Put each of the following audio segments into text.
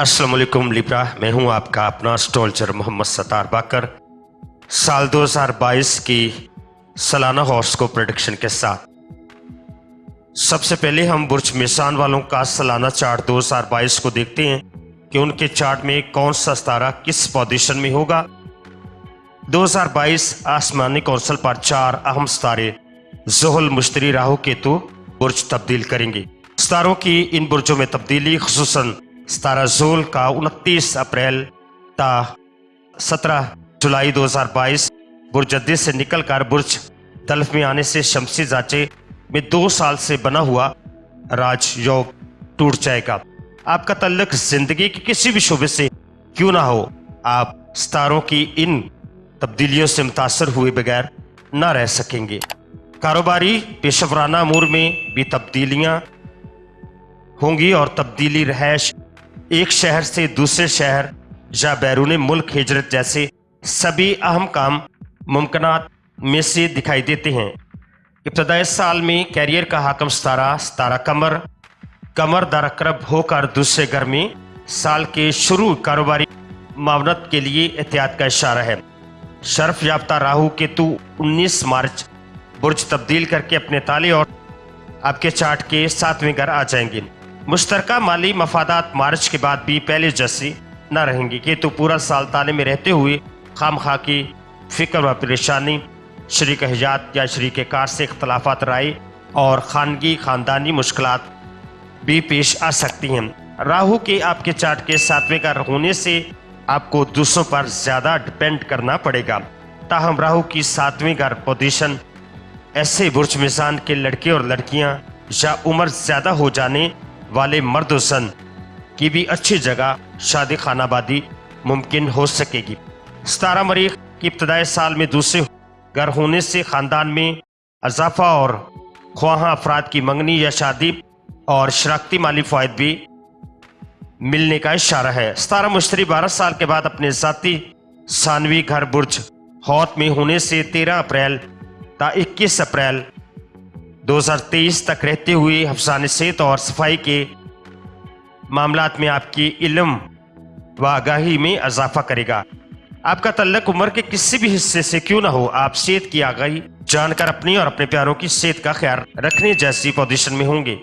अस्सलाम वालेकुम लिब्रा। मैं हूं आपका अपना एस्ट्रोलॉजर मोहम्मद सत्तार बाकर। साल 2022 की सालाना हॉरोस्कोप प्रेडिक्शन के साथ सबसे पहले हम बुर्ज मेषान वालों का सालाना चार्ट 2022 को देखते हैं कि उनके चार्ट में कौन सा सितारा किस पोजीशन में होगा। 2022 आसमानी कौंसल पर 4 अहम सितारे ज़ुहल, मुश्तरी, राहु, केतु बुर्ज तब्दील करेंगे। सितारों की इन बुर्जों में तब्दीली खुसूसन सितारा ज़ुहल का 29 अप्रैल ता 17 जुलाई 2022 बुर्ज जद्दी से निकलकर बुर्ज तल्फ में आने से शमसी जाचे में 2 साल से बना हुआ राजयोग टूट जाएगा। आपका तल्लुक जिंदगी के किसी भी शोबे से क्यों ना हो, आप सितारों की इन तब्दीलियों से मुतासर हुए बगैर ना रह सकेंगे। कारोबारी पेशेवराना अमूर में भी तब्दीलियां होंगी और तब्दीली रहायश एक शहर से दूसरे शहर या बैरून मुल्क हिजरत जैसे सभी अहम काम मुमकिनात में से दिखाई देते हैं। इब्तदाई साल में कैरियर का हाकम सितारा कमर दरकरब होकर दूसरे घर में साल के शुरू कारोबारी मावनत के लिए एहतियात का इशारा है। शर्फ याफ्ता राहु केतु 19 मार्च बुर्ज तब्दील करके अपने ताले और आपके चार्ट के 7वें घर आ जाएंगे। मुश्तरका माली मफादात मार्च के बाद भी पहले जैसी न रहेंगे। केतु पूरा साल ताले में रहते हुए खामखा की फिक्र व परेशानी, शरीक हयात या शरीक कार से इख्तलाफात राय और खानगी खानदानी मुश्किलात भी पेश आ सकती हैं। राहु के आपके चार्ट के 7वें घर होने से आपको दूसरों पर ज़्यादा डिपेंड करना पड़ेगा। ताहम राहु की 7वें घर पोजीशन ऐसे बुर्ज मेषान के लड़के और लड़कियां या उम्र ज़्यादा हो जाने वाले मर्द सन की भी अच्छी जगह शादी खानाबादी मुमकिन हो सकेगी। सितारा मरीख की इब्तदाई साल में दूसरे घर होने से ख़ानदान में इजाफा और ख्वाहा अफराद की मंगनी या शादी और शराकती माली फ़ायद भी मिलने का इशारा है। सितारा मुश्तरी 12 साल के बाद अपने ज़ाती सानवी घर बुर्ज हौत में होने से 13 अप्रैल ता 21 अप्रैल 2023 तक रहते हुए हफ्साने सेहत और सफाई के मामलात में आपकी इल्म व आगाही में इजाफा करेगा। आपका तल्लुक उम्र के किसी भी हिस्से से क्यों ना हो, आप सेहत की आगाही जानकर अपनी और अपने प्यारों की सेहत का ख्याल रखने जैसी पोजीशन में होंगे।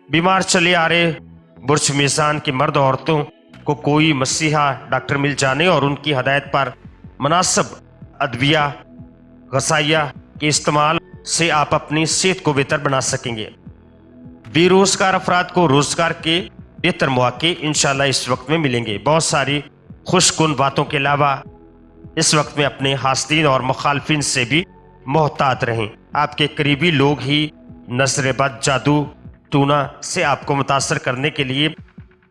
बीमार चले आ रहे बुर्ज मेषान के मर्द औरतों को कोई मसीहा डॉक्टर मिल जाने और उनकी हदायत पर मुनासिब अदविया गसाइया के इस्तेमाल से आप अपनी सेहत को बेहतर बना सकेंगे। बेरोजगार अफराद को रोजगार के बेहतर मौके इंशाल्लाह इस वक्त में मिलेंगे। बहुत सारी खुशकुन बातों के अलावा इस वक्त में अपने हासदीन और मुखालफिन से भी मोहतात रहें। आपके करीबी लोग ही नजर-ए-बद, जादू टूना से आपको मुतासर करने के लिए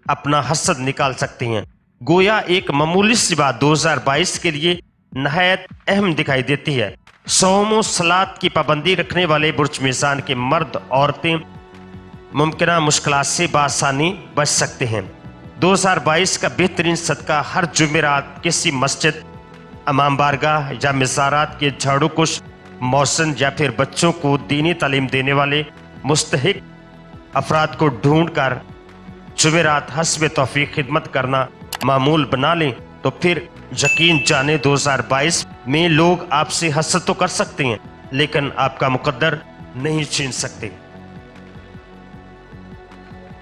अपना हसद निकाल सकते हैं। गोया एक मामूली सी बात 2022 के लिए नहायत अहम दिखाई देती है। सौम सलात की पाबंदी रखने वाले बुर्ज मेषान के मर्द औरतें मुमकिन मुश्किलात से बआसानी बच सकते हैं। 2022 का बेहतरीन सदका हर जुमेरात किसी मस्जिद, इमाम बारगाह या मज़ारात के झाड़ू कुश मौसन या फिर बच्चों को दीनी तालीम देने वाले मुस्तहिक अफराद को ढूंढ कर जुमेरात हस्ब तौफीक खिदमत करना मामूल बना लें तो फिर यकीन जाने 2022 में लोग आपसे हसद तो कर सकते हैं लेकिन आपका मुकद्दर नहीं छीन सकते।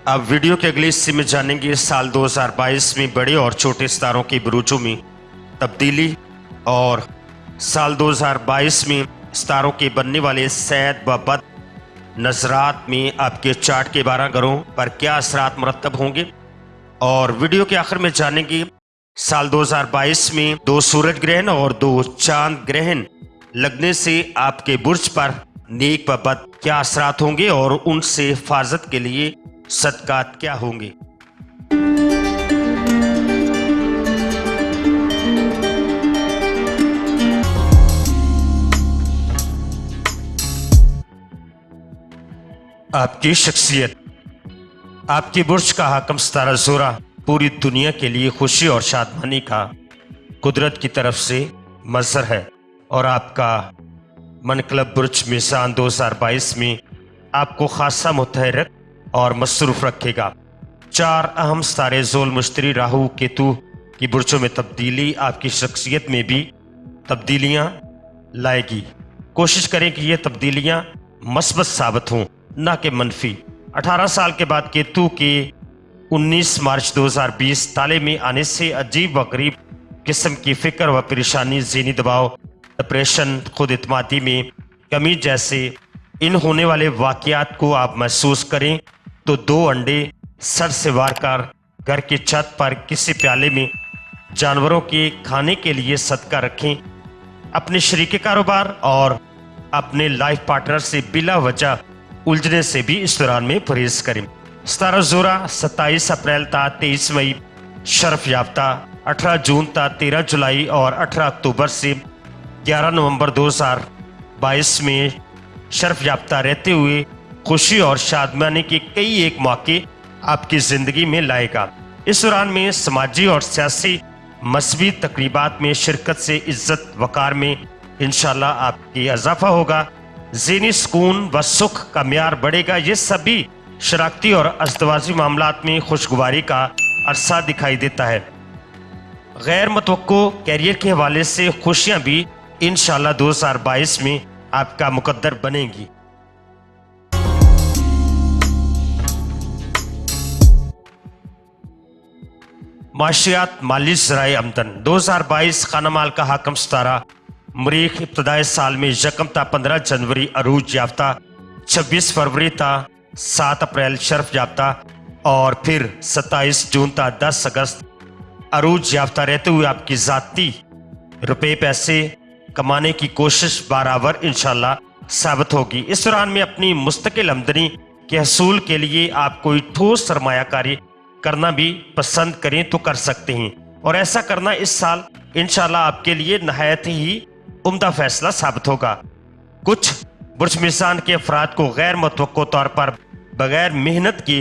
अब वीडियो के अगले हिस्से में जानेंगे साल 2022 में बड़े और छोटे सितारों के बुरूजों में तब्दीली और साल 2022 में सितारों के बनने वाले सैद व बद नजरात में आपके चार्ट के 12 घरों पर क्या असरात मुरतब होंगे। और वीडियो के आखिर में जानेंगे साल 2022 में 2 सूरज ग्रहण और 2 चांद ग्रहण लगने से आपके बुर्ज पर नेक व बद क्या असरात होंगे और उनसे हिफाजत के लिए सदकात क्या होंगे। आपकी शख्सियत। आपकी बुर्ज का हाकम सितारा ज़ोरा पूरी दुनिया के लिए खुशी और शादमानी का कुदरत की तरफ से मज़हर है और आपका मनकलब बुर्ज मेषान 2022 में आपको खासा मुतहर्रिक और मसरूफ़ रखेगा। 4 अहम सितारे ज़ोल मुश्तरी राहु केतु की बुर्जों में तब्दीली आपकी शख्सियत में भी तब्दीलियां लाएगी। कोशिश करें कि ये तब्दीलियां मस्बत साबित हों, ना कि मनफी। 18 साल के बाद केतु के 19 मार्च 2020 ताले में आने से अजीब व गरीब किस्म की फिक्र व परेशानी, ज़हनी दबाव, डिप्रेशन, खुद इत्मादी में कमी जैसे इन होने वाले वाक़यात को आप महसूस करें तो 2 अंडे सर से वार कर घर की छत पर किसी प्याले में जानवरों के खाने के लिए सदका रखें। अपने शरीके कारोबार और अपने लाइफ पार्टनर से बिला वजह उलझने से भी इस दौरान में परहेज करें। 17 जोरा 27 अप्रैल ता 23 मई शरफ याफ्ता, 18 जून ता 13 जुलाई और 18 अक्टूबर से 11 नवंबर 2022 में शरफ याफ्ता रहते हुए खुशी और शादमानी के कई एक मौके आपकी ज़िंदगी में लाएगा। इस दौरान में समाजी और सियासी मजहबी तकरीबात में शिरकत से इज्जत वकार में इंशाल्लाह आपकी इजाफा होगा। ज़हनी सुकून व सुख का म्यार बढ़ेगा। ये सभी शराकती और अज़दवाजी मामलात में खुशगवारी का अरसा दिखाई देता है। गैर मुतवक्को कैरियर के हवाले से खुशियां भी इंशाल्लाह 2022 में आपका मुकद्दर बनेगी। माशियात माली ज़राए आमदन 2022 खाना माल का हाकम सितारा मरीख इब्तदाई साल में यकम ता 15 जनवरी अरूज याफ्ता, 26 फरवरी ता 7 अप्रैल शरफ याफ्ता और फिर 27 जून ता 10 अगस्त अरूज याफ्ता रहते हुए आपकी ज़ाती रुपए पैसे कमाने की कोशिश बराबर इंशाल्लाह साबित होगी। इस दौरान में अपनी मुस्तकिल आमदनी के हसूल के लिए आप कोई ठोस सरमायाकारी करना भी पसंद करें तो कर सकते हैं और ऐसा करना इस साल इंशाल्लाह आपके लिए नहायत ही उम्दा फैसला साबित होगा। कुछ बुर्ज मिजान के अफराद को गैर मुतवक्को तौर पर बगैर मेहनत की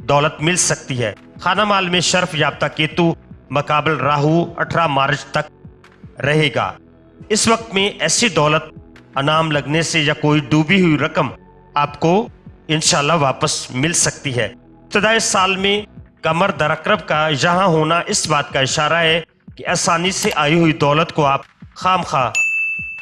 दौलत मिल सकती है। खाना माल में शरफ याफ्ता केतु मकाबल राहु 18 मार्च तक रहेगा। इस वक्त में ऐसी दौलत अनाम लगने से या कोई डूबी हुई रकम आपको इंशाल्लाह वापस मिल सकती है। इब्तदाई साल में कमर दरकरब का यहाँ होना इस बात का इशारा है कि आसानी से आई हुई दौलत को आप खामखा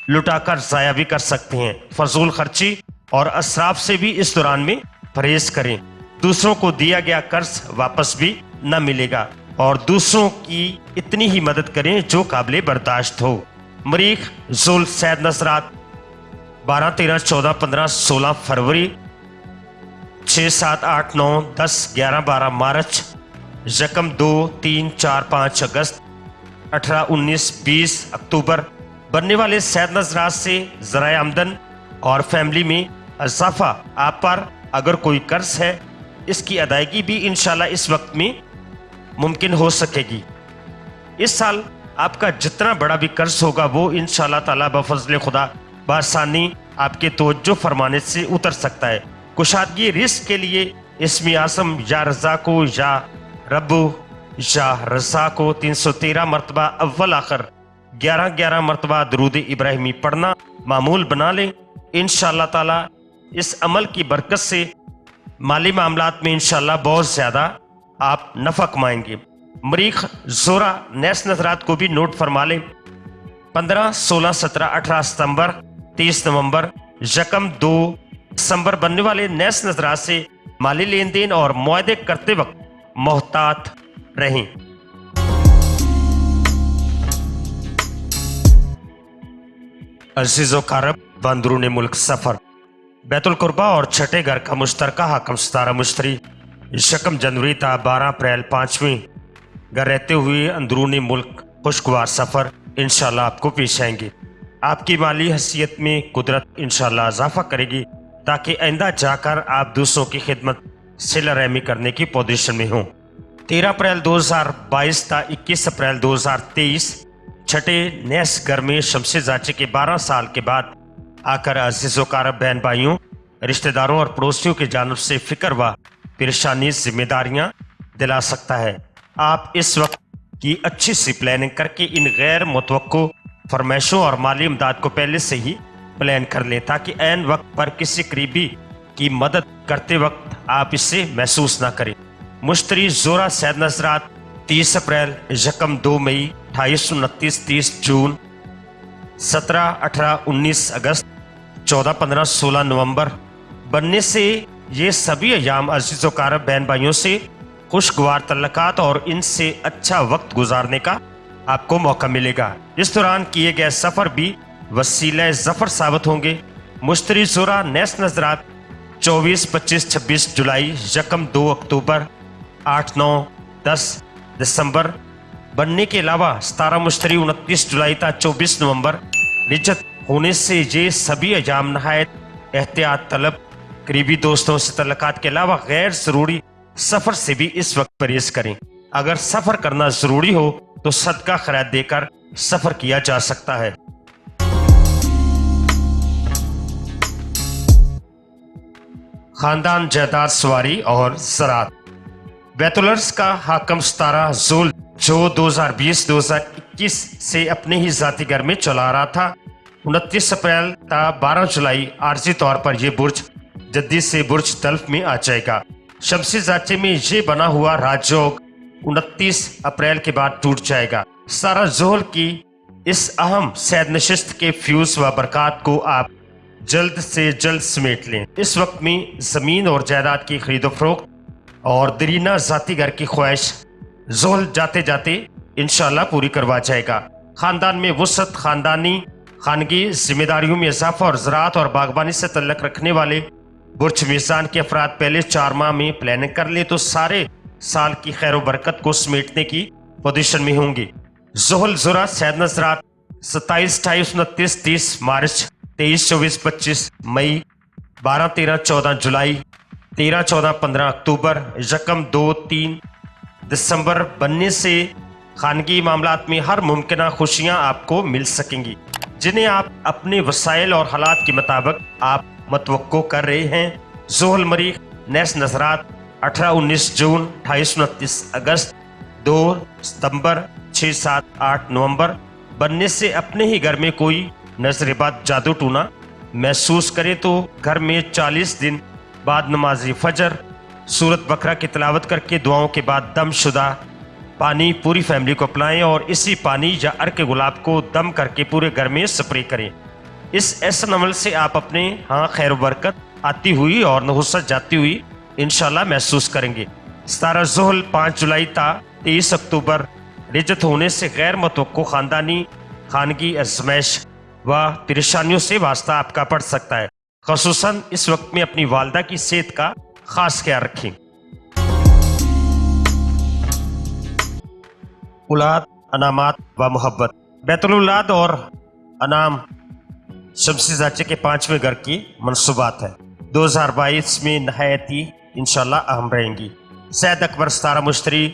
लुटाकर ज़ाया भी कर सकते हैं। फजूल खर्ची और असराफ से भी इस दौरान में परहेज करें। दूसरों को दिया गया कर्ज वापस भी न मिलेगा और दूसरों की इतनी ही मदद करें जो काबिल बर्दाश्त हो। मरीख ज़ुल सैद नसरात 12, 13, 14, 15, 16 फरवरी, 6, 7, 8, 9, 10, 11, 12 मार्च, यकम 2, 3, 4, 5 अगस्त, 18, 19, 20 अक्टूबर बनने वाले सैद नजरात से ज़राए आमदन और फैमिली में इजाफा। आप पर अगर कोई कर्ज है इसकी अदायगी भी इंशाल्लाह इस वक्त में मुमकिन हो सकेगी। इस साल आपका जितना बड़ा भी कर्ज होगा वो इंशाल्लाह ताला बफज़ल खुदा बआसानी आपके तवज्जो फरमाने से उतर सकता है। कुशादगी रिस्क के लिए इस्मी आज़म या रज़ा को या रब्बु या रज़ा को 313 मरतबा अव्वल आखिर 11-11 मरतबा दरूद इब्राहिमी पढ़ना मामूल बना लें। इंशाल्लाह ताला इस अमल की बरकत से माली मामलात में इंशाल्लाह बहुत ज़्यादा आप नफ़ा कमाएंगे। मरीख ज़ोरा नैस नज़रात को भी नोट फरमा लें। 15, 16, 17, 18 सितंबर, 30 नवंबर, यकम 2 दिसंबर बनने वाले नैस नज़रात से माली लेन देन और मुआहदे करते वक्त मोहतात रहें। अज़ीज़ो कारब बंदरून मुल्क सफ़र बैतुल कुर्बा और छठे घर का मुश्तरका हाकम सितारा मुश्तरी यकम जनवरी ता 12 अप्रैल 5वें घर रहते हुए अंदरूनी मुल्क खुशगवार सफ़र इंशाल्लाह आपको पेश आएंगे। आपकी माली हैसियत में कुदरत इंशाल्लाह इजाफा करेगी ताकि आइंदा जाकर आप दूसरों की खिदमत सिला रहमी करने की पोजीशन में हों। 13 अप्रैल 2022 ता 21 अप्रैल 2023 छठे नैस घर में शमसे जाचे के 12 साल के बाद आकर अज़ीज़ो कारब बहन भाइयों, रिश्तेदारों और पड़ोसियों की जानब से फिक्र व परेशानी जिम्मेदारियां दिला सकता है। आप इस वक्त की अच्छी सी प्लानिंग करके इन गैर मुतवक्को फरमाइशों और माली इमदाद को पहले से ही प्लान कर लें ताकि ऐन वक्त पर किसी करीबी की मदद करते वक्त आप इससे महसूस ना करें। मुश्तरी जोरा सैद नजरात 30 अप्रैल, यकम 2 मई, 28, 29, 30 जून, 17, 18, 19 अगस्त, 14, 15, 16 नवंबर बनने से ये सभी अयाम अजीज़ व कारब बहन भाइयों से खुशगवार तल्लकात और इनसे अच्छा वक्त गुजारने का आपको मौका मिलेगा। इस दौरान किए गए सफ़र भी वसीला ज़फ़र साबित होंगे। मुश्तरी ज़ोरा नेस नजरात 24, 25, 26 जुलाई, यकम 2 अक्टूबर, 8, 9, 10 दिसंबर बनने के अलावा 17 मुश्तरी 29 जुलाई था 24 नवंबर रिजत होने से ये सभी अयाम नहायत एहतियात तलब, करीबी दोस्तों से तल्लकात के अलावा गैर ज़रूरी सफ़र से भी इस वक्त परहेज करें। अगर सफ़र करना ज़रूरी हो तो सदका खैरात देकर सफ़र किया जा सकता है। खानदान जायदाद सवारी और ज़रात। बैतुल अर्ज़ का हाकम 17 ज़ुल जो 2020-2021 से अपने ही ज़ाती घर में चला रहा था, 29 अप्रैल था 12 जुलाई आर्जी तौर पर यह बुर्ज जद्दी से बुर्ज तल्फ में आ जाएगा। शमसी ज़ाचे में ये बना हुआ राजयोग 29 अप्रैल के बाद टूट जाएगा। सारा ज़ोहल की इस अहम सैद नशिस्त के फ्यूज व बरक़ात को आप जल्द से जल्द समेट लें। इस वक्त में ज़मीन और जायदाद की खरीदो फरोख्त और दरीना ज़ाती घर की ख्वाहिश ज़ोहल जाते जाते इंशाअल्लाह पूरी करवा जाएगा। ख़ानदान में वसत, ख़ानदानी खानगी जिम्मेदारियों में इजाफा और ज़राअत और बागबानी से तल्लक रखने वाले बुर्ज मीज़ान के अफराद पहले 4 माह में प्लानिंग कर ले तो सारे साल की खैर बरकत को समेटने की पोजीशन में होंगे। ज़ोहल ज़ुरा सैद नजरात 27, 28, 29, 30 मार्च, 23, 24, 25 मई, 12, 13, 14 जुलाई, 13, 14, 15 अक्टूबर, यकम 2, 3 दिसंबर बनने से खानगी मामलात में हर मुमकिन खुशियाँ आपको मिल सकेंगी जिन्हें आप अपने वसाइल और हालात के मुताबिक आप मतवक्को कर रहे हैं। ज़ोहल मरीख नेस नजरात 18, 19 जून, 28, 29 अगस्त, 2 सितंबर, 6, 7, 8 नवंबर बनने से अपने ही घर में कोई नजरबाद जादू टूना महसूस करे तो घर में 40 दिन बाद नमाज फजर सूरत बकरा की तिलावत करके दुआओं के बाद दम शुदा पानी पूरी फैमिली को पिलाएं और इसी पानी या अर्क गुलाब को दम करके पूरे घर में स्प्रे करें। इस ऐसा अमल से आप अपने यहाँ खैर बरकत आती हुई और नहुसत जाती हुई इंशाल्लाह महसूस करेंगे। 17 ज़ोहल 5 जुलाई था 23 अक्टूबर रिजत होने से गैर मुतवक्को ख़ानदानी खानगी आज़माइश व परेशानियों से वास्ता आपका पड़ सकता है। ख़ुसूसन इस वक्त में अपनी वालदा की सेहत का खास ख्याल रखें। औलाद, अनामात व मोहब्बत। बैतुल औलाद और अनाम शमसी ज़ाचे के 5वें घर की मनसूबात है। 2022 में नहायती इंशाल्लाह अहम रहेंगी। सैद अकबर 17 मुश्तरी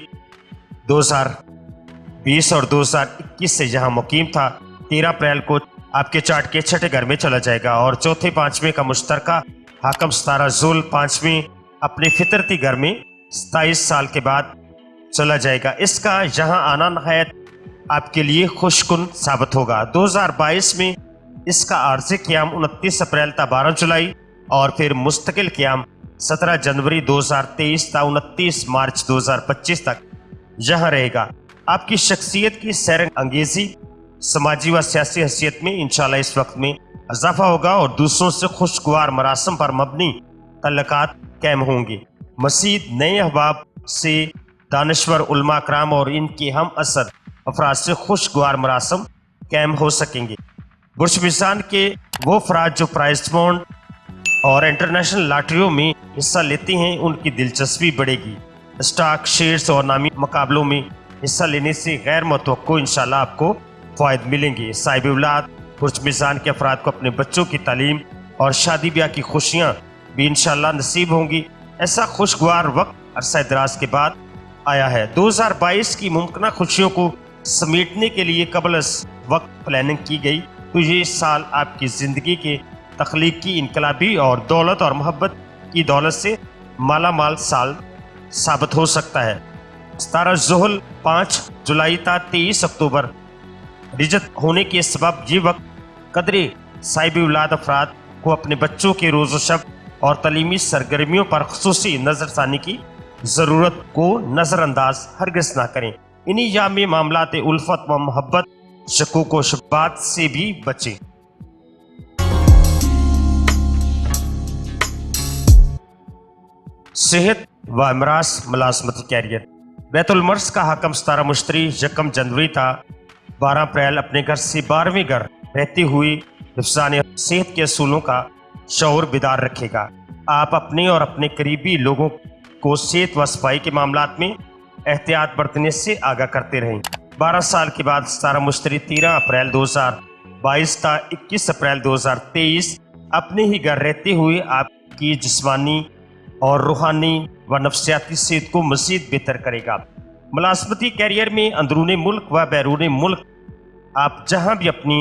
2020 और 2021 से यहाँ मुकीम था। 13 अप्रैल को आपके चार्ट के 6ठे घर में चला जाएगा और चौथे 5वें का मुश्तरका हाकम 17 ज़ुल 5वें अपने फितरती घर में 27 साल के बाद चला जाएगा। इसका यहाँ आना नहायत आपके लिए खुशकुन साबित होगा। 2022 में इसका आर्ज़ी क़याम 29 अप्रैल था 12 जुलाई और फिर मुस्तकिल क़याम 17 जनवरी 2023 था 29 मार्च 2025 तक यहाँ रहेगा। आपकी शख्सियत की सैर अंगेज़ी समाजी व सियासी हैसियत में इंशाल्लाह इस वक्त में इजाफा होगा और दूसरों से खुशगवार मरासम पर मबनी तल्लकात कायम होंगे। मज़ीद नए अहबाब से दानश्वर उलमा कराम और इनके हम असर अफराद से खुशगवार मरासम कायम हो सकेंगे। बुर्ज मीज़ान के वो अफराद जो प्राइज बॉन्ड और इंटरनेशनल लॉटरियों में हिस्सा लेते हैं उनकी दिलचस्पी बढ़ेगी। स्टॉक, शेयर्स और नामी मुकाबलों में हिस्सा लेने से गैर मुतवक्को इंशाल्लाह आपको फ़ायद मिलेंगे। साहिब औलाद बुर्ज मीज़ान के अफराद को अपने बच्चों की तालीम और शादी ब्याह की खुशियाँ भी इंशाल्लाह नसीब होंगी। ऐसा खुशगवार वक्त अरसा दराज के बाद आया है। 2022 की मुमकिन खुशियों को समेटने के लिए कबल वक्त प्लानिंग की गई तो ये साल आपकी ज़िंदगी के तख्लीकी, इनकलाबी और दौलत और मोहब्बत की दौलत से माला माल साल साबित हो सकता है। 17 ज़ोहल 5 जुलाई था 23 अक्टूबर रिजत होने के सबब ये वक्त कदरे साहिब औलाद अफराद को अपने बच्चों के रोज़ो शब और तलीमी सरगर्मियों पर ख़ुसूसी नज़रसानी की ज़रूरत को नज़रअंदाज हरगिज़ ना करें। इन्हीं याम में मामलात उल्फत व मोहब्बत, शकूक व शुबहात से भी बचें। सेहत व अमराज मुलाजमती कैरियर। बैतुल मर्ज का हाकम 17 मुश्तरी 1 जनवरी था 12 अप्रैल अपने घर से 12वें घर रहते हुए हिफ्ज़ान सेहत के असूलों का शऊर बेदार रखेगा। आप अपने और अपने करीबी लोगों को सेहत व सफाई के मामलात में एहतियात बरतने से आगाह करते रहें। 12 साल के बाद 17 मुश्तरी 13 अप्रैल 2022 था 21 अप्रैल 2023 अपने ही घर रहते हुए आपकी जिस्मानी और रूहानी व नफ्सियाती सेहत को मज़ीद बेहतर करेगा। मुलाजमती कैरियर में अंदरून मुल्क व बैरून मुल्क आप जहां भी अपनी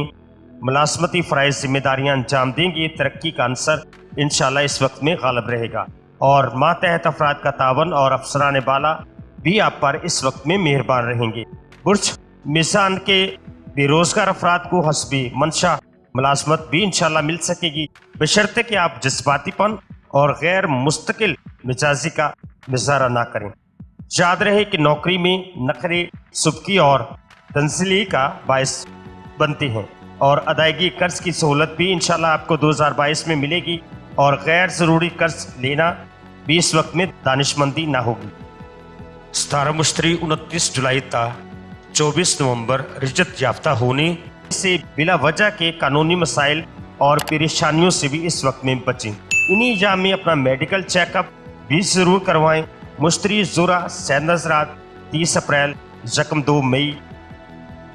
मुलाजमती फ़राइज़ जिम्मेदारियां अंजाम देंगे, तरक्की का अंसर इंशाअल्लाह इस वक्त में गालिब रहेगा और मातहत अफराद का तावन और अफसरान बाला भी आप पर इस वक्त में मेहरबान रहेंगे। बुर्ज मिज़ान के बेरोज़गार अफराद को हस्बी मंशा मुलाजमत भी इंशाअल्लाह मिल सकेगी, बशर्ते कि आप जज्बातीपन और गैर मुस्तकिल मिजाजी का मुजाहरा ना करें। याद रहे कि नौकरी में नखरे सुबकी और तंजिली का बायस बनते हैं और अदायगी कर्ज की सहूलत भी इंशाअल्लाह आपको 2022 में मिलेगी और गैर ज़रूरी कर्ज लेना भी इस वक्त में दानिशमंदी ना होगी। 17 मुश्तरी 29 जुलाई था 24 नवंबर रिजत याफ्ता होने से बिला वजह के कानूनी मसाइल और परेशानियों से भी इस वक्त में बचें। इन्हीं जाम में अपना मेडिकल चेकअप भी ज़रूर करवाएं। मुश्तरी ज़ुरा सैद नज़रात 30 अप्रैल 2 मई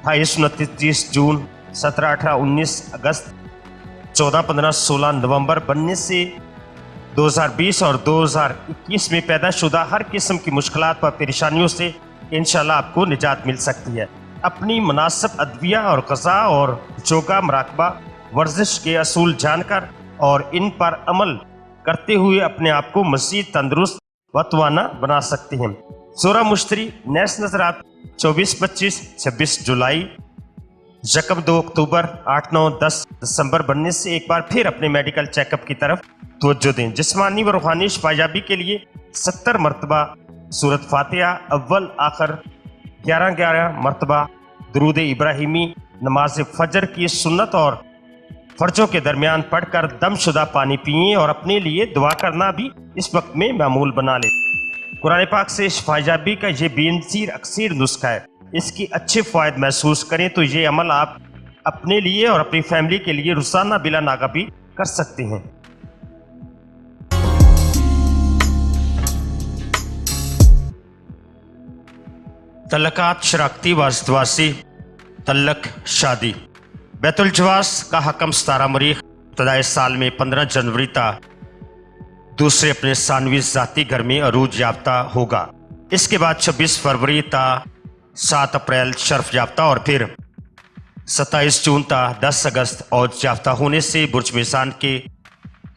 28 29 30 जून 17 18 19 अगस्त 14 15 16 नवंबर बनने से 2020 और 2021 में पैदा शुदा हर किस्म की मुश्किलात व परेशानियों से इंशाअल्लाह आपको निजात मिल सकती है। अपनी मुनासिब अदविया और ग़ज़ा और योगा मराकबा वर्जिश के असूल जानकर और इन पर अमल करते हुए अपने आप को मज़ीद तंदुरुस्त व तवाना बना सकते हैं। ज़ोरा मुश्तरी नैस नज़रात 24-25 26 जुलाई 2 अक्टूबर 8 9 10 दिसंबर बनने से एक बार फिर अपने मेडिकल चेकअप की तरफ तवज्जो दें। जिस्मानी व रूहानी शफायाबी के लिए 70 मरतबा सूरत फातिहा अव्वल आखिर 11 मरतबा दरूद इब्राहिमी नमाज फजर की सुन्नत और फर्जों के दरमियान पढ़कर दमशुदा पानी पिएं और अपने लिए दुआ करना भी इस वक्त में मामूल बना लें। कुरान पाक से शफायाबी का ये बेनज़ीर अक्सर नुस्खा है। इसकी अच्छे फ़ायदे महसूस करें तो ये अमल आप अपने लिए और अपनी फैमिली के लिए रोज़ाना बिला नागा भी कर सकते हैं। तलकात शराकती वाजदवासी तल्लक शादी। बैतुल जवास का हकम 17 मरीख इब्तदाई साल में 15 जनवरी था दूसरे अपने सानवी ज़ाती घर में अरूज याफ्ता होगा। इसके बाद 26 फरवरी था 7 अप्रैल शर्फ याफ्ता और फिर 27 जून था 10 अगस्त औज याफ्ता होने से बुर्ज मिज़ान के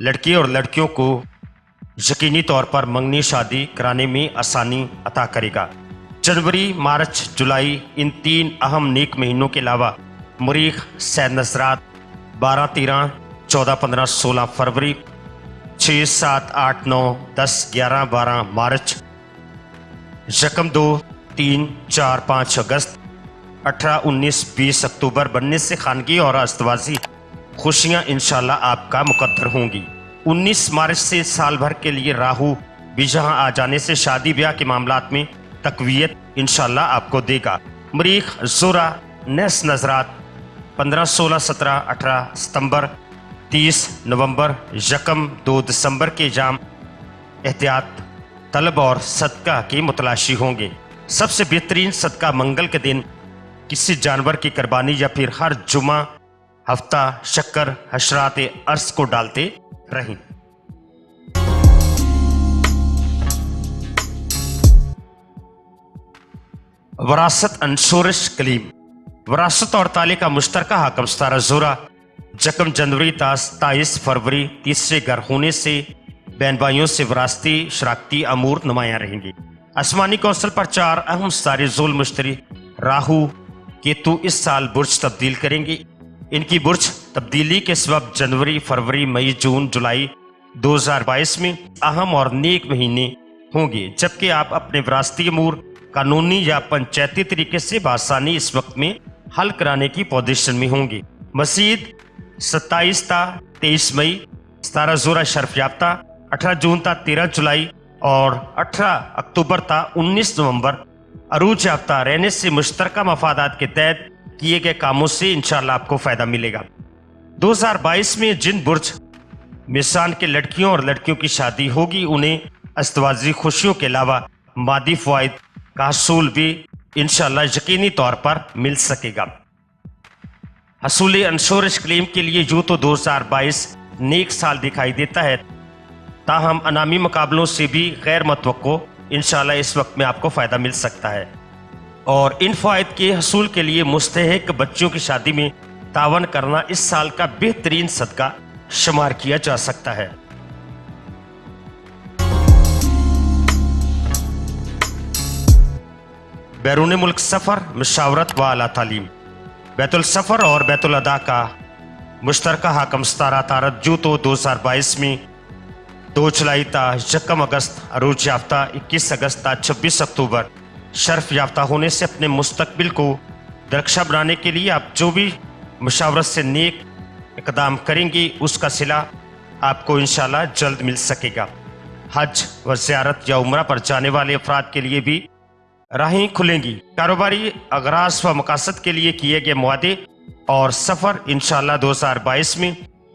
लड़के और लड़कियों को यकीनी तौर पर मंगनी शादी कराने में आसानी अता करेगा। जनवरी मार्च जुलाई इन 3 अहम नेक महीनों के अलावा मरीख सैद नज़रात 12 13 14 15 16 फरवरी 6 7 8 9 10 11 12 मार्च 2 3 4 5 अगस्त 18 19 20 अक्टूबर बनने से खानगी और अस्तवाजी खुशियां इंशाअल्लाह आपका मुकद्दर होंगी। 19 मार्च से साल भर के लिए राहु भी जहां आ जाने से शादी ब्याह के मामलात में तकवीयत इंशाअल्लाह आपको देगा। मरीख ज़ुरा नैस नज़रात 15 16 17 18 सितंबर 30 नवंबर 2 दिसंबर के जाम एहतियात तलब और सदका के मुतलाशी होंगे। सबसे बेहतरीन सदका मंगल के दिन किसी जानवर की कुर्बानी या फिर हर जुमा हफ्ता शक्कर हशरात अर्स को डालते रहें। वरासत अंशोरश कलीम। वरासत और ताले का मुश्तरका हाकम 17 ज़ुरा 1 जनवरी था 27 फरवरी तीसरे घर होने से बहन भाइयों से वरासती शराकती अमूर नुमायां रहेंगे। आसमानी कौंसल पर 4 अहम सारे ज़ुल मुश्तरी राहु केतु इस साल बुर्ज तब्दील करेंगे। इनकी बुर्ज तब्दीली के सबब जनवरी फरवरी मई जून जुलाई 2022 में अहम और नेक महीने ہوں گے، جبکہ آپ اپنے وراثتی امور قانونی یا پنچایتی طریقے سے بآسانی اس وقت میں حل کرانے کی پوزیشن میں ہوں گے۔ مزید 27 تا 23 مئی، 17 ذرا شرف یافتہ، 18 جون تا 13 جولائی اور 18 اکتوبر تا 19 نومبر عروج یافتہ رہنے سے مشترکہ مفادات کے تحت کیے گئے کاموں سے انشاءاللہ آپ کو فائدہ ملے گا۔ 2022 میں جن برج میزان کے لڑکیوں اور لڑکیوں کی شادی ہوگی انہیں ازدواجی خوشیوں کے علاوہ مادی فوائد کا حصول بھی انشاءاللہ یقینی طور پر مل سکے گا۔ حصول انشورنس کلیم کے لیے یوں تو 2022 نیک سال دکھائی دیتا ہے، تاہم انعامی مقابلوں سے بھی غیر متوقع انشاءاللہ اس وقت میں آپ کو فائدہ مل سکتا ہے، اور ان فوائد کے حصول کے لیے مستحق بچوں کی شادی میں تعاون کرنا اس سال کا بہترین صدقہ شمار کیا جا سکتا ہے۔ بیرون ملک سفر، مشاورت و اعلیٰ تعلیم۔ بیت السفر اور بیت الادا کا مشترکہ حاکم 17 تارت جو تو 2022 میں 2 جولائی تا 1 اگست عروج یافتہ، 21 اگست تا 26 اکتوبر شرف یافتہ ہونے سے اپنے مستقبل کو درخشاں بنانے کے لیے آپ جو بھی مشاورت سے نیک اقدام کریں گے اس کا صلہ آپ کو انشاءاللہ جلد مل سکے گا۔ حج و زیارت یا عمرہ پر جانے والے افراد کے لیے بھی راہیں کھلیں گی۔ کاروباری اغراض و مقاصد کے لیے کیے گئے معاہدے اور سفر انشاءاللہ 2022 میں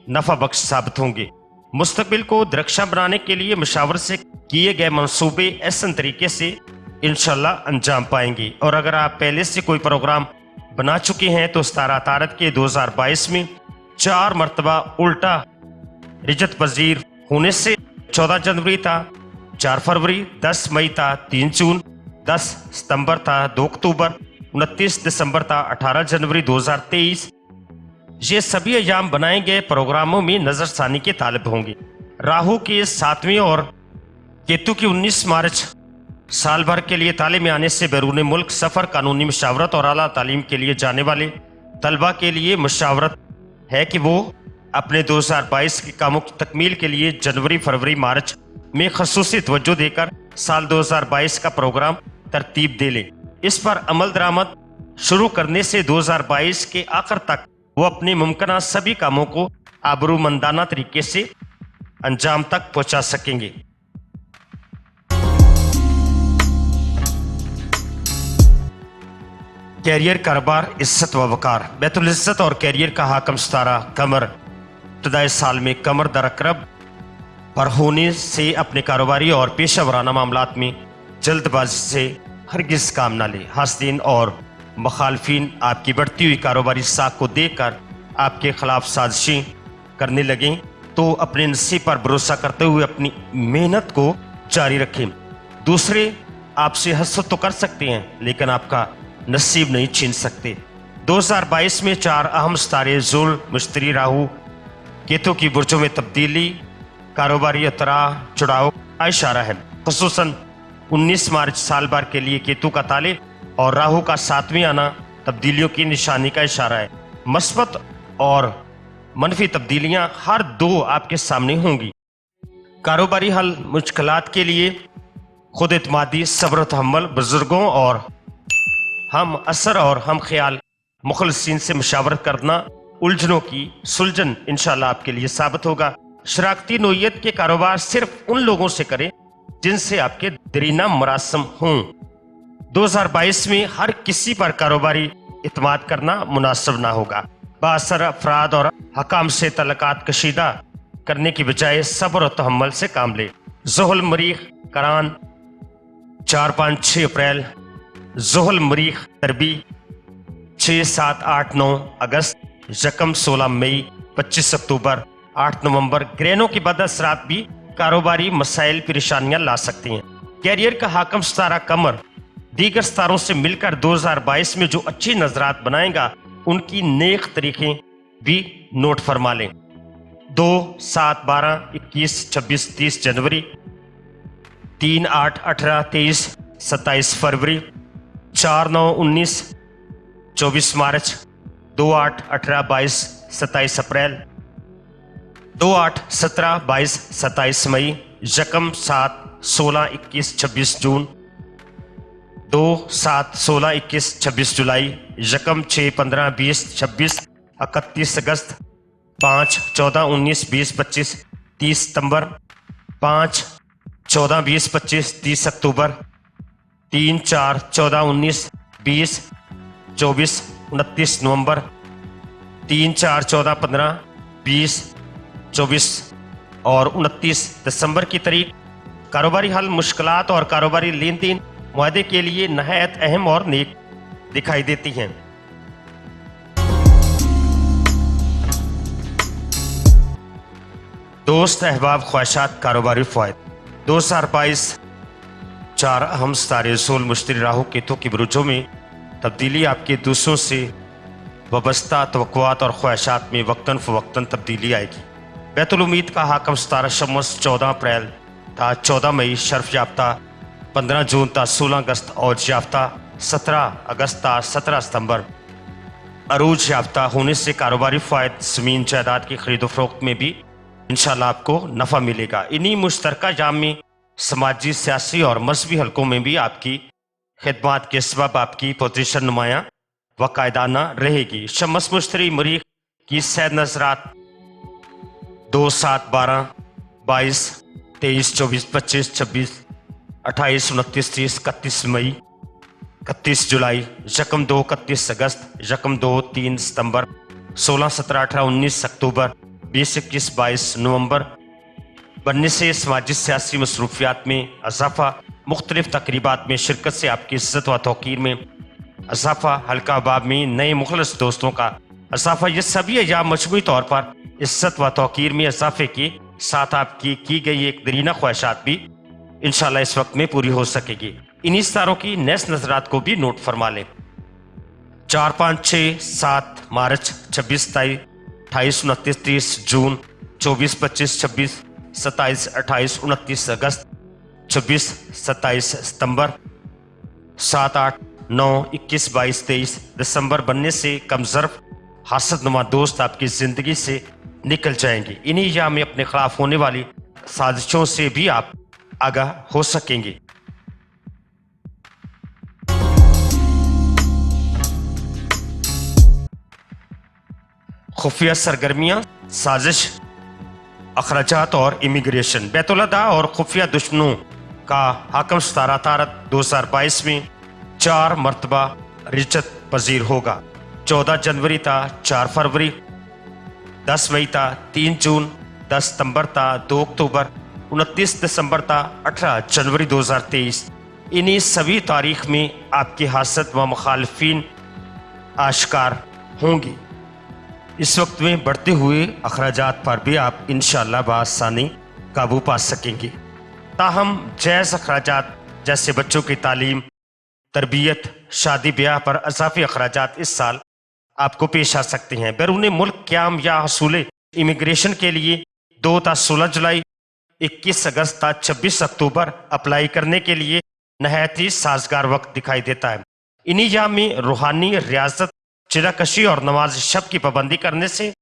نفع بخش ثابت ہوں گے۔ مستقبل کو درخشاں بنانے کے لیے مشاورت سے کیے گئے منصوبے احسن طریقے سے انشاءاللہ انجام پائیں گے، اور اگر آپ پہلے سے کوئی پروگرام بنا چکے ہیں تو 17 تارت کے 2022 میں 4 مرتبہ الٹا رجت پذیر ہونے سے 14 جنوری تا 4 فروری، 10 مئی تا 3 جون، 10 ستمبر تا 2 اکتوبر، 29 دسمبر تا 18 جنوری 2023 یہ سبھی ایام بنائے گئے پروگراموں میں نظر ثانی کے طالب ہوں گے۔ راہو کے 7ویں اور کیتو کی 19 مارچ سال بھر کے لیے تعلیم آنے سے بیرون ملک سفر، قانونی مشاورت اور اعلیٰ تعلیم کے لیے جانے والے طلبہ کے لیے مشاورت ہے کہ وہ اپنے 2022 کے کاموں کی تکمیل کے لیے جنوری، فروری، مارچ میں خصوصی توجہ دے کر سال 2022 کا پروگرام ترتیب دے لیں۔ اس پر عمل درآمد شروع کرنے سے 2022 کے آخر تک وہ اپنے ممکنہ سبھی کاموں کو آبرومندانہ طریقے سے انجام تک پہنچا سکیں گے۔ کیریئر، کاروبار، عزت و وقار۔ بیت العزت اور کیریئر کا حاکم 17 قمر ابتدائی سال میں قمر در اقرب پر ہونے سے اپنے کاروباری اور پیشہ ورانہ معاملات میں جلد بازی سے ہرگز کام نہ لے۔ حاسدین اور مخالفین آپ کی بڑھتی ہوئی کاروباری ساکھ کو دیکھ کر آپ کے خلاف سازشیں کرنے لگیں تو اپنے نصیب پر بھروسہ کرتے ہوئے اپنی محنت کو جاری رکھیں۔ دوسرے آپ سے حسد تو کر سکتے ہیں لیکن آپ کا نصیب نہیں چھین سکتے۔ 2022 میں 4 اہم ستارے ذوال، مشتری، راہو، کیتو کی برجوں میں تبدیلی کاروباری اتراء چڑھاؤ کا اشارہ ہے۔ خصوصاً 19 مارچ سال بھر کے لیے کیتو کا تالے اور راہو کا 7ویں آنا تبدیلیوں کی نشانی کا اشارہ ہے۔ مثبت اور منفی تبدیلیاں ہر 2 آپ کے سامنے ہوں گی۔ کاروباری حل مشکلات کے لیے خود اعتمادی، صبر و تحمل، بزرگوں اور ہم اثر اور ہم خیال مخلصین سے مشاورت کرنا الجھنوں کی سلجھن انشاءاللہ آپ کے لیے ثابت ہوگا۔ شراکتی نوعیت کے کاروبار صرف ان لوگوں سے کریں جن سے آپ کے دیرینہ مراسم ہوں۔ 2022 میں ہر کسی پر کاروباری اعتماد کرنا مناسب نہ ہوگا۔ بااثر افراد اور حکام سے تعلقات کشیدہ کرنے کی بجائے صبر و تحمل سے کام لے۔ ذوال، مریخ، کران 4، 5، 6 اپریل، ذوال، مریخ، تربی 6، 7، 8، 9 اگست، یکم 16 مئی، 25 اکتوبر، 8 نومبر۔ گرہنوں کے بد اثرات بھی کاروباری مسائل پریشانیاں لا سکتے ہیں۔ کیریئر کا حاکم 17 قمر دیگر ستاروں سے مل کر 2022 میں جو اچھی نظرات بنائے گا ان کی نیک طریقیں بھی نوٹ فرما لیں۔ 2، 7، 12، 21، 26، 30 جنوری، 3، 8، 18، 23، 27 فروری، 4، 9، 19، 24 مارچ، 2، 8، 18، 22، 27 اپریل، 2، 8، 17، 22، 27 مئی، یکم 7، 16, 21, 26 जून, 2, 7, 16, 21, 26 जुलाई, यकम 6, 15, 20, 26, 31 अगस्त, 5, 14, 19, 20, 25, 30 सितंबर, 5, 14, 20, 25, 30 अक्टूबर, 3, 4, 14, 19, 20, 24, 29 नवंबर, 3, 4, 14, 15, 20, 24 और 29 दिसंबर की तारीख कारोबारी हल, मुश्किलात और कारोबारी लेन देन मुआहदे के लिए नहायत अहम और नेक दिखाई देती हैं। दोस्त, अहबाब, ख्वाहिशात, कारोबारी फ़वाइद 2022 4 अहम सितारे रसूल मुश्तरी राहु केतु की बुरुजों में तब्दीली आपके दूसरों से वाबस्ता तवक्कुआत और ख्वाहिशात में वक्तन फ़वक्तन तब्दीली आएगी। बैतुल उम्मीद का हाकम सितारा शम्स 14 अप्रैल था 14 मई, शर्फ याफ्ता 15 जून था 16 अगस्त, औज याफ्ता 17 अगस्त था 17 सितंबर। अरूज याफ्ता होने से कारोबारी फ़ायद, ज़मीन जायदाद की खरीदो फरोख्त में भी इंशाल्लाह आपको नफ़ा मिलेगा। इन्हीं मुश्तरका जाम में समाजी, सियासी और मजहबी हलकों में भी आपकी खिदमात के सबब आपकी पोजीशन नुमाया व कायदाना रहेगी। शम्स मुश्तरी मरीख की सैद नजरात 2, 7, 12, 22, 23, 24, 25, 26, 28, 29, 30, 31 मई, 31 जुलाई, यकम 2, 31 अगस्त, यकम 2, 3 सितंबर, 16, 17, 18, 19 अक्टूबर, 20, 21, 22 नवंबर बनने से समाजी सियासी मसरूफियात में इजाफा, मुख्तलिफ तकरीबात में शिरकत से आपकी इज्जत व तौकीर में इजाफा, हल्का बाब में नए मुखलस दोस्तों का इजाफा, ये सभी अयाम मजमूई तौर पर इज्जत व तौकीर में इजाफे के साथ आपकी की गई एक दरीना ख्वाहिशात भी इंशाल्लाह इस वक्त में पूरी हो सकेगी। इन्हीं सितारों की नेस नजरात को भी नोट फरमा लें। 4, 5, 6, 7 मार्च, 26, 27, 28, 29, 30 जून, 24, 25, 26, 27, 28, 29 अगस्त, 26, 27 सितंबर, 7, 8, 9, 21, 22, 23 दिसंबर बनने से कमजर्फ हासद नुमा दोस्त आपकी ज़िंदगी से निकल जाएंगे। इन्हीं या में अपने खिलाफ होने वाली साजिशों से भी आप आगाह हो सकेंगे। खुफिया सरगर्मियां, साजिश, अखराजात और इमिग्रेशन। बैतुलअदा और खुफिया दुश्मनों का हाकम सितारा तारत 2022 में 4 मरतबा रिजत पजीर होगा। 14 जनवरी था 4 फरवरी, 10 मई था 3 जून, 10 सितंबर था 2 अक्टूबर, 29 दिसंबर था 18 जनवरी 2023। इन्हीं सभी तारीख में आपकी हासद व मुखालफिन आश्कार होंगी। इस वक्त में बढ़ते हुए अखराजात पर भी आप इंशाअल्लाह बआसानी काबू पा सकेंगे। ताहम जैज़ अखराजात जैसे बच्चों की तालीम, तरबियत, शादी ब्याह पर अज़ाफ़ी अखराजात इस साल आपको पेश आ सकते हैं। बैरून मुल्क क़याम या हसूल इमिग्रेशन के लिए 2 था 16 जुलाई, 21 अगस्त था 26 अक्टूबर अप्लाई करने के लिए नहायत ही साजगार वक्त दिखाई देता है। इन्हीं जाम में रूहानी रियाजत, चिराकशी और नमाज शब की पाबंदी करने से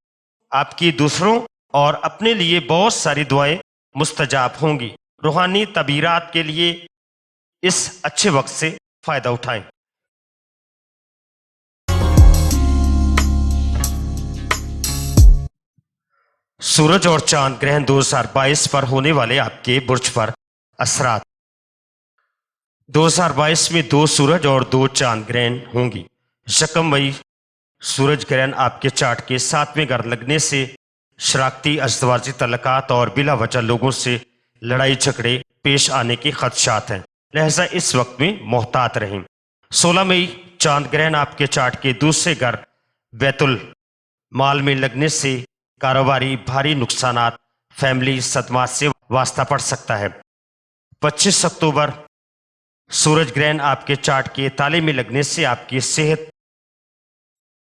आपकी दूसरों और अपने लिए बहुत सारी दुआएं मुस्तजाब होंगी। रूहानी तबीरात के लिए इस अच्छे वक्त से फायदा उठाएं। सूरज और चांद ग्रहण 2022 पर होने वाले आपके बुर्ज पर असरात। 2022 में 2 सूरज और 2 चांद ग्रहण होंगी। यकम मई सूरज ग्रहण आपके चार्ट के 7वें घर लगने से शराकती, अज़दवाजी तल्लुकात और बिला वजह लोगों से लड़ाई झगड़े पेश आने के खदशात हैं, लिहाजा इस वक्त में मोहतात रहें। 16 मई चांद ग्रहण आपके चार्ट के दूसरे घर बैतुल माल में लगने से कारोबारी भारी नुकसानात, फैमिली सदमात से वास्ता पड़ सकता है। 25 अक्टूबर सूरज ग्रहण आपके चार्ट के ताले में लगने से आपकी सेहत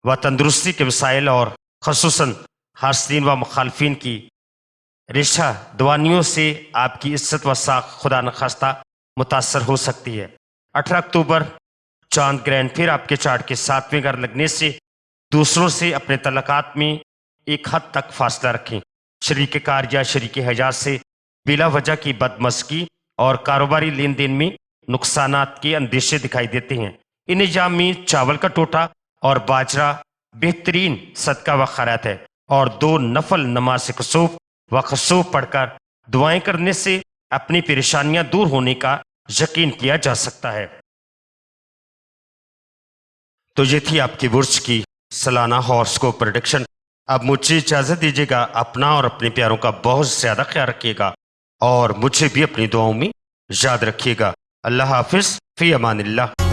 व तंदुरुस्ती के मसाइल और खसूसन हासिदीन व मुखालफिन की रिश्ता दवानियों से आपकी इज्जत व साख खुदा नखास्ता मुतासर हो सकती है। 18 अक्टूबर चांद ग्रहण फिर आपके चार्ट के 7वें घर लगने से दूसरों से अपने तल्लुकात में एक हद तक फासला रखें। शरीक कार या शरीक हयात से बिला वजह की बदमज़गी اور کاروباری لین دین میں نقصانات کے اندیشے دکھائی دیتے ہیں۔ ان ایام میں چاول کا ٹوٹا اور باجرہ بہترین صدقہ و خیرات ہے، اور 2 نفل نماز کسوف و خسوف پڑھ کر دعائیں کرنے سے اپنی پریشانیاں دور ہونے کا یقین کیا جا سکتا ہے۔ تو یہ تھی آپ کی برج کی سالانہ ہاروسکوپ پریڈکشن۔ اب مجھے اجازت دیجیے گا، اپنا اور اپنے پیاروں کا بہت زیادہ خیال رکھیے گا، اور مجھے بھی اپنی دعاؤں میں یاد رکھیے گا۔ اللہ حافظ، فی امان اللہ۔